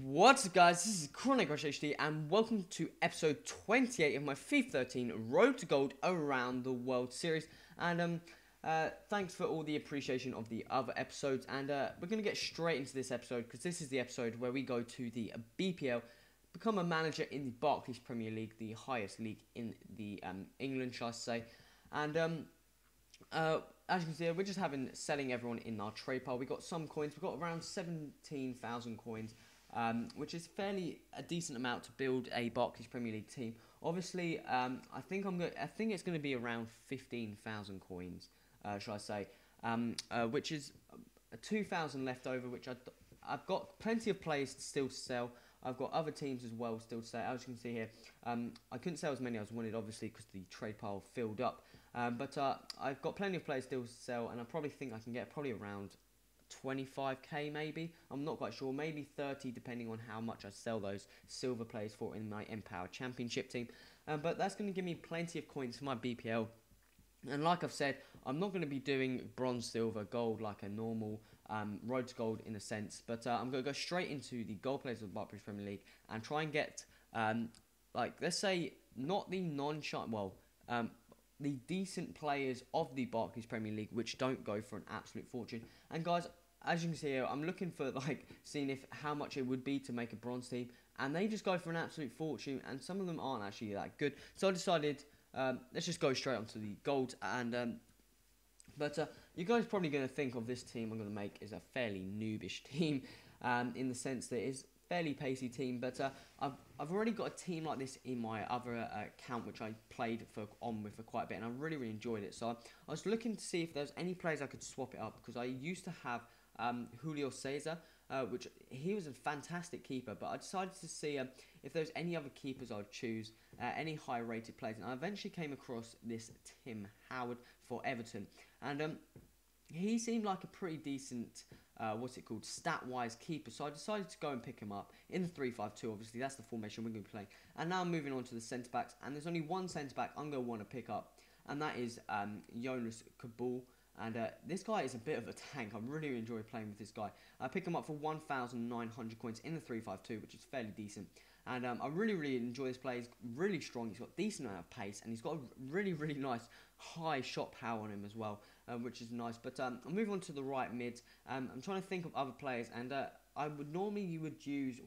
What's up, guys? This is Chronic Rush HD, and welcome to episode 28 of my FIFA 13 Road to Gold Around the World series. And thanks for all the appreciation of the other episodes. And we're gonna get straight into this episode because this is the episode where we go to the BPL, become a manager in the Barclays Premier League, the highest league in the England, shall I say? And as you can see, we're just selling everyone in our trade pile. We got some coins. We've got around 17,000 coins. Which is fairly a decent amount to build a Barclays Premier League team. Obviously, I think it's going to be around 15,000 coins, shall I say, which is 2,000 left over. Which I've got plenty of players still to sell. I've got other teams as well still to sell. As you can see here, I couldn't sell as many as I wanted, obviously, because the trade pile filled up. But I've got plenty of players still to sell, and I probably think I can get probably around 25k maybe. I'm not quite sure, maybe 30 depending on how much I sell those silver players for in my Empower Championship team. But that's going to give me plenty of coins for my BPL. And like I've said, I'm not going to be doing bronze, silver, gold like a normal Road to Gold in a sense. But I'm going to go straight into the gold players of the Barclays Premier League and try and get, like, let's say, not the the decent players of the Barclays Premier League, which don't go for an absolute fortune. And guys, as you can see here, I'm looking for seeing how much it would be to make a bronze team, and they just go for an absolute fortune, and some of them aren't actually that good. So I decided, let's just go straight onto the gold. And you guys are probably going to think of this team I'm going to make as a fairly noobish team, in the sense that it's fairly pacey team. But I've already got a team like this in my other account, which I played with for quite a bit, and I really enjoyed it. So I was looking to see if there's any players I could swap it up, because I used to have Julio Cesar, which he was a fantastic keeper, but I decided to see if there's any other keepers I'd choose, any high rated players, and I eventually came across this Tim Howard for Everton, and he seemed like a pretty decent stat-wise keeper, so I decided to go and pick him up in the 3-5-2. Obviously, that's the formation we're going to be playing. And now I'm moving on to the centre-backs, and there's only one centre-back I'm going to want to pick up, and that is Jonas Kabul. And this guy is a bit of a tank. I really enjoy playing with this guy. I pick him up for 1,900 coins in the 3-5-2, which is fairly decent. And I really enjoy this player. He's really strong. He's got a decent amount of pace, and he's got a really nice high shot power on him as well, which is nice. But I'll move on to the right mid. I'm trying to think of other players, and I would normally use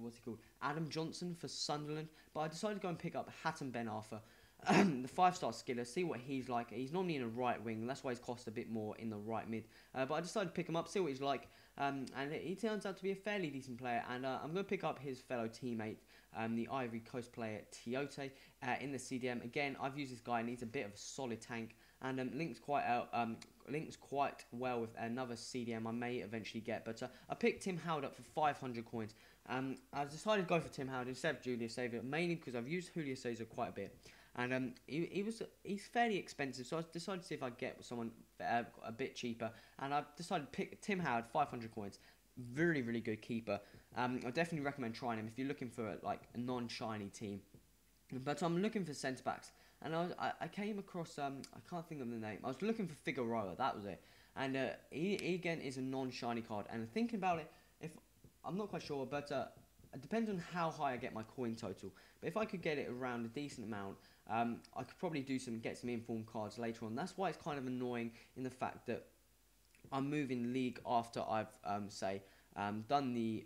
Adam Johnson for Sunderland, but I decided to go and pick up Hatton Ben Arthur. The 5-star skiller, see what he's like. He's normally in a right wing, and that's why he's cost a bit more in the right mid. But I decided to pick him up, see what he's like, and he turns out to be a fairly decent player. And I'm going to pick up his fellow teammate, the Ivory Coast player Tiote, in the CDM. Again, I've used this guy, and he's a bit of a solid tank, and links quite well with another CDM I may eventually get. But I picked Tim Howard up for 500 coins. I decided to go for Tim Howard instead of Julius Caesar, mainly because I've used Julio Cesar quite a bit. And he's fairly expensive, so I decided to see if I get someone a bit cheaper. And I decided to pick Tim Howard, 500 coins. Really good keeper. I definitely recommend trying him if you're looking for a non-shiny team. But I'm looking for centre backs, and I came across I can't think of the name. I was looking for Figueroa, that was it. And he again is a non-shiny card. And thinking about it, I'm not quite sure, but it depends on how high I get my coin total. But if I could get it around a decent amount, I could probably get some informed cards later on. That's why it's kind of annoying in the fact that I'm moving league after I've done the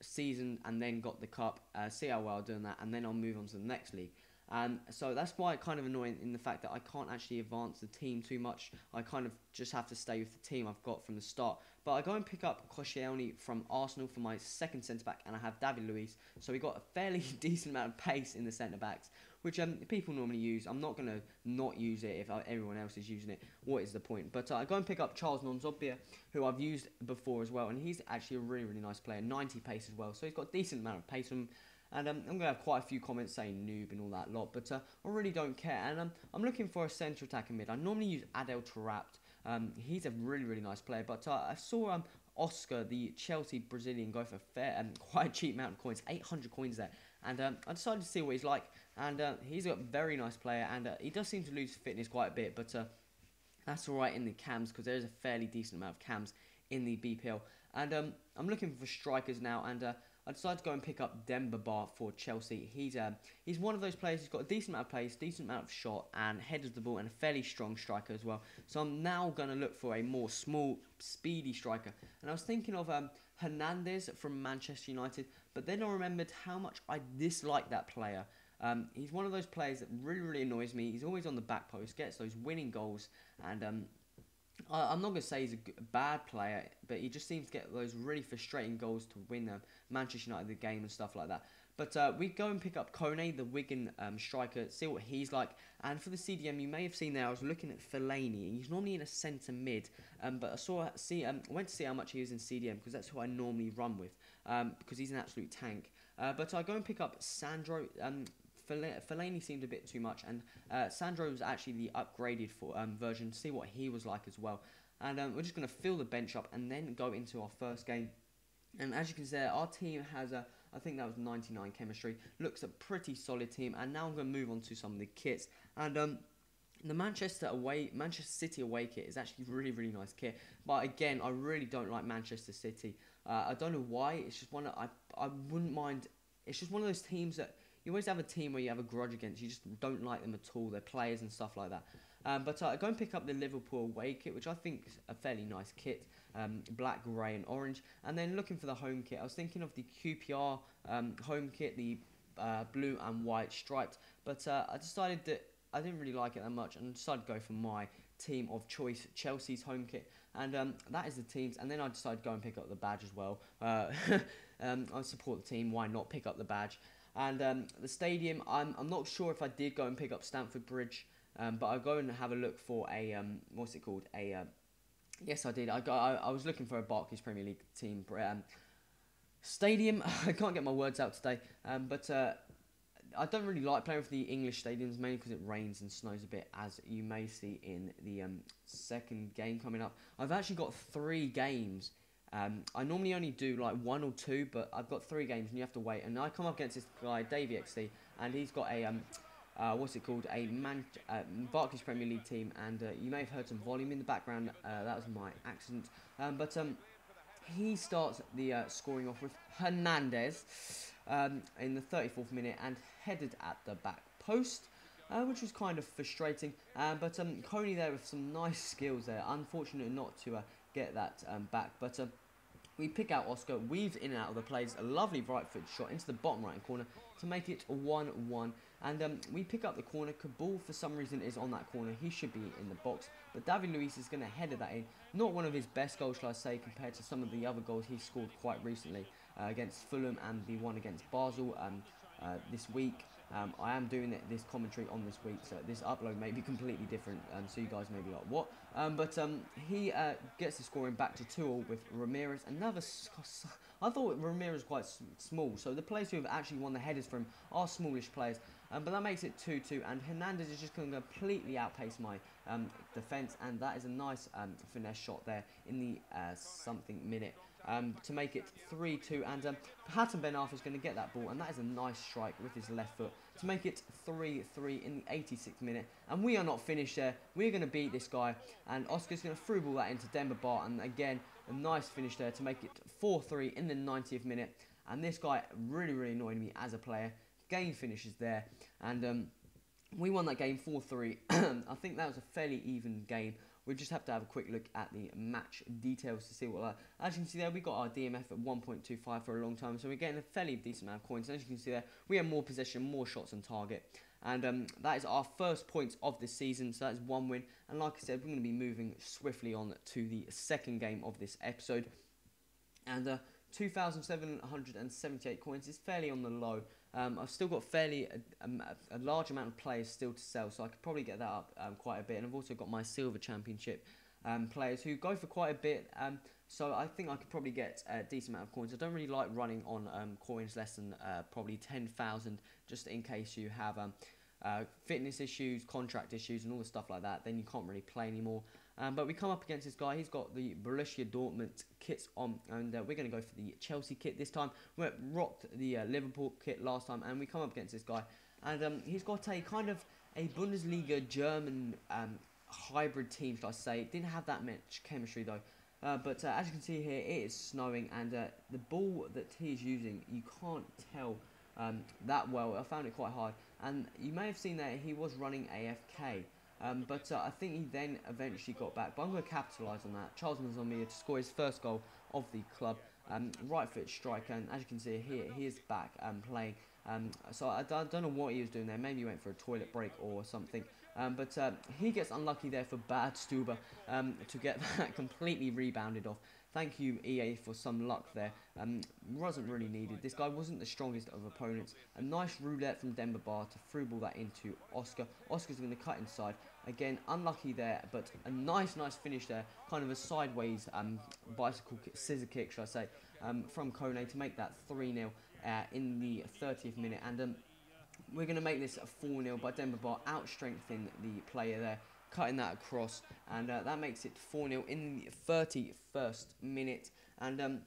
season and then got the cup. See how well I'm doing that, and then I'll move on to the next league. So that's why it's kind of annoying in the fact that I can't actually advance the team too much. I kind of just have to stay with the team I've got from the start. But I go and pick up Koscielny from Arsenal for my second centre-back, and I have David Luiz. So we got a fairly decent amount of pace in the centre-backs, which people normally use. I'm not going to not use it if everyone else is using it. What is the point? But I go and pick up Charles Nonzobbia, who I've used before as well, and he's actually a really nice player, 90 pace as well. So he's got a decent amount of pace on him. And I'm going to have quite a few comments saying noob and all that lot, but I really don't care. And I'm looking for a central attacking mid. I normally use Adel Taarabt. He's a really nice player, but I saw Oscar, the Chelsea Brazilian, go for quite a cheap amount of coins, 800 coins there. And I decided to see what he's like, and he's a very nice player, and he does seem to lose fitness quite a bit, but that's alright in the cams, because there is a fairly decent amount of cams in the BPL. And I'm looking for strikers now, and I decided to go and pick up Demba Ba for Chelsea. He's one of those players who's got a decent amount of pace, decent amount of shot, and headers the ball, and a fairly strong striker as well. So I'm now going to look for a more small, speedy striker. And I was thinking of Hernandez from Manchester United, but then I remembered how much I dislike that player. He's one of those players that really annoys me. He's always on the back post, gets those winning goals, and I'm not going to say he's a bad player, but he just seems to get those really frustrating goals to win Manchester United the game and stuff like that. But we go and pick up Kone, the Wigan striker, see what he's like. And for the CDM, you may have seen there, I was looking at Fellaini. He's normally in a centre mid, but I went to see how much he is in CDM, because that's who I normally run with, because he's an absolute tank. But I go and pick up Sandro. Fellaini seemed a bit too much, and Sandro was actually the upgraded version. See what he was like as well. And we're just going to fill the bench up and then go into our first game. And as you can see, our team has I think that was 99 chemistry. Looks a pretty solid team. And now I'm going to move on to some of the kits. And the Manchester City away kit is actually really nice kit. But again, I really don't like Manchester City. I don't know why. It's just I wouldn't mind. It's just one of those teams that you always have a team where you have a grudge against. You just don't like them at all. Their players and stuff like that. But I go and pick up the Liverpool away kit, which I think is a fairly nice kit. Black, grey and orange. And then looking for the home kit, I was thinking of the QPR home kit, the blue and white striped. But I decided that I didn't really like it that much, and decided to go for my team of choice, Chelsea's home kit. And that is the teams. And then I decided to go and pick up the badge as well. I support the team, why not pick up the badge? And the stadium, I'm not sure if I did go and pick up Stamford Bridge, but I'll go and have a look for a, what's it called, yes I did, I was looking for a Barclays Premier League team stadium. I can't get my words out today, but I don't really like playing for the English stadiums, mainly because it rains and snows a bit, as you may see in the second game coming up. I've actually got 3 games. I normally only do like 1 or 2, but I've got 3 games and you have to wait. And I come up against this guy, Davey XD, and he's got a, what's it called, a Barclays Premier League team. And you may have heard some volume in the background, that was my accent. But he starts the scoring off with Hernandez in the 34th minute and headed at the back post. Which was kind of frustrating, but Coney there with some nice skills there. Unfortunate not to get that back, but we pick out Oscar, weaves in and out of the plays, a lovely right foot shot into the bottom right corner to make it 1-1. And we pick up the corner. Kabul for some reason is on that corner. He should be in the box, but David Luiz is going to header that in. Not one of his best goals, shall I say, compared to some of the other goals he scored quite recently against Fulham and the one against Basel this week. I am doing this commentary on this week, so this upload may be completely different, so you guys may be like, what? But he gets the scoring back to 2-2 with Ramirez. I thought Ramirez was quite small, so the players who have actually won the headers from are smallish players. But that makes it 2-2, and Hernandez is just going to completely outpace my defence, and that is a nice finesse shot there in the something minute. To make it 3-2, and Hatton Ben Arthur is going to get that ball, and that is a nice strike with his left foot to make it 3-3 in the 86th minute. And we are not finished there. We're going to beat this guy, and Oscar's going to through ball that into Demba Ba, and again a nice finish there to make it 4-3 in the 90th minute. And this guy really annoyed me as a player. Game finishes there, and we won that game 4-3. I think that was a fairly even game. We just have to have a quick look at the match details to see what. As you can see there, we got our DMF at 1.25 for a long time, so we're getting a fairly decent amount of coins. As you can see there, we have more possession, more shots on target, and that is our first points of this season. So that is 1 win. And like I said, we're going to be moving swiftly on to the second game of this episode. And 2,778 coins is fairly on the low. I've still got fairly a large amount of players still to sell, so I could probably get that up quite a bit. And I've also got my Silver Championship players who go for quite a bit, so I think I could probably get a decent amount of coins. I don't really like running on coins less than probably 10,000, just in case you have fitness issues, contract issues and all the stuff like that, then you can't really play anymore. But we come up against this guy. He's got the Borussia Dortmund kits on, and we're going to go for the Chelsea kit this time. We rocked the Liverpool kit last time, and we come up against this guy, and he's got a kind of a Bundesliga German hybrid team, should I say. Didn't have that much chemistry though. But as you can see here, it is snowing, and the ball that he is using, you can't tell that well. I found it quite hard, and you may have seen that he was running AFK. But I think he then eventually got back. But I'm going to capitalise on that. Charles Nzonmi to score his first goal of the club. Right foot striker, and as you can see here, he is back playing. So I don't know what he was doing there. Maybe he went for a toilet break or something. But he gets unlucky there for Bad Stuber to get that completely rebounded off. Thank you, EA, for some luck there. Wasn't really needed. This guy wasn't the strongest of opponents. A nice roulette from Denver Bar to through ball that into Oscar. Oscar's going to cut inside. Again, unlucky there, but a nice finish there. Kind of a sideways bicycle scissor kick, should I say, from Kone to make that 3-0 in the 30th minute. And we're going to make this a 4-0 by Denver Bar, out-strengthening the player there, cutting that across, and that makes it 4-0 in the 31st minute. And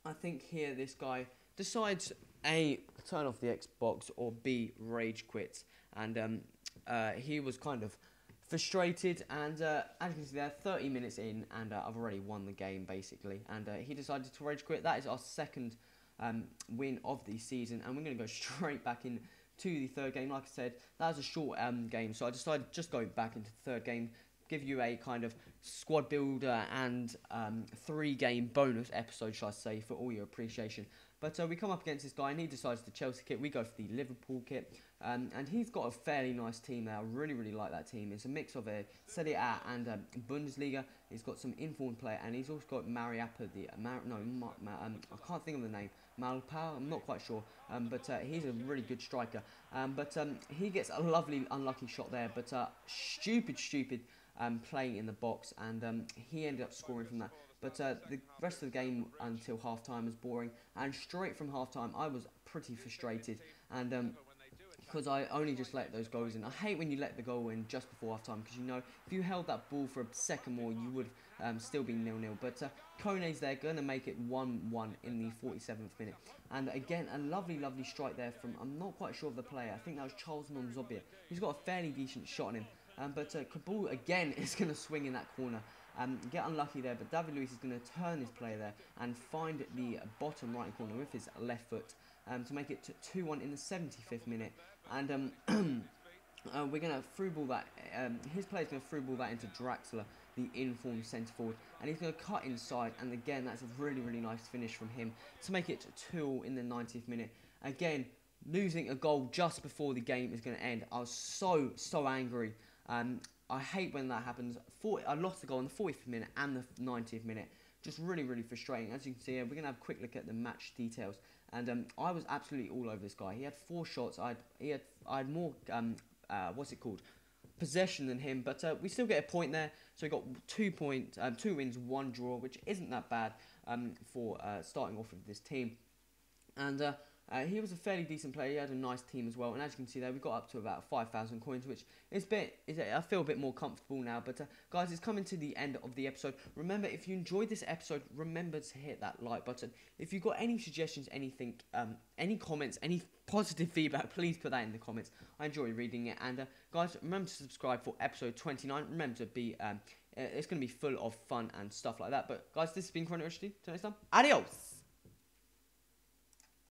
I think here this guy decides A, turn off the Xbox, or B, rage quits. And he was kind of frustrated, and as you can see there, 30 minutes in, and I've already won the game basically, and he decided to rage quit. That is our second win of the season, and we're going to go straight back in to the third game. Like I said, that was a short game, so I decided just go back into the third game, give you a kind of squad builder and 3-game bonus episode, shall I say, for all your appreciation. But we come up against this guy, and he decides the Chelsea kit. We go for the Liverpool kit, and he's got a fairly nice team there. I really like that team. It's a mix of a Serie A and Bundesliga. He's got some informed player, and he's also got Mariappa, I can't think of the name. Malpau, I'm not quite sure, but he's a really good striker. But he gets a lovely unlucky shot there, but stupid playing in the box, and he ended up scoring from that. But the rest of the game until half-time was boring, and straight from half-time I was pretty frustrated, and because I only just let those goals in. I hate when you let the goal in just before half-time, because you know if you held that ball for a second more, you would still be 0-0. But Kone's there, going to make it 1-1 in the 47th minute. And again, a lovely strike there from, I'm not quite sure of the player, I think that was Charles Nzonmi. He's got a fairly decent shot on him. But Kabul again is going to swing in that corner. Get unlucky there, but David Luiz is going to turn his player there and find the bottom right corner with his left foot to make it 2-1 in the 75th minute. And we're going to through ball that, his player's going to through ball that into Draxler, the informed centre forward, and he's going to cut inside, and again that's a really nice finish from him to make it 2 in the 90th minute. Again, losing a goal just before the game is going to end. I was so angry. I hate when that happens. I lost the goal in the 40th minute and the 90th minute. Just really frustrating. As you can see here, we're going to have a quick look at the match details. And I was absolutely all over this guy. He had 4 shots. I had more, possession than him. But we still get a point there. So we got 2 wins, 1 draw, which isn't that bad for starting off with this team. And he was a fairly decent player. He had a nice team as well, and as you can see there, we got up to about 5,000 coins, which is I feel a bit more comfortable now. But guys, it's coming to the end of the episode. Remember, if you enjoyed this episode, remember to hit that like button. If you've got any suggestions, anything, any comments, any positive feedback, please put that in the comments. I enjoy reading it. And guys, remember to subscribe for episode 29. Remember to be it's going to be full of fun and stuff like that. But guys, this has been HowTo. Till next time, adios.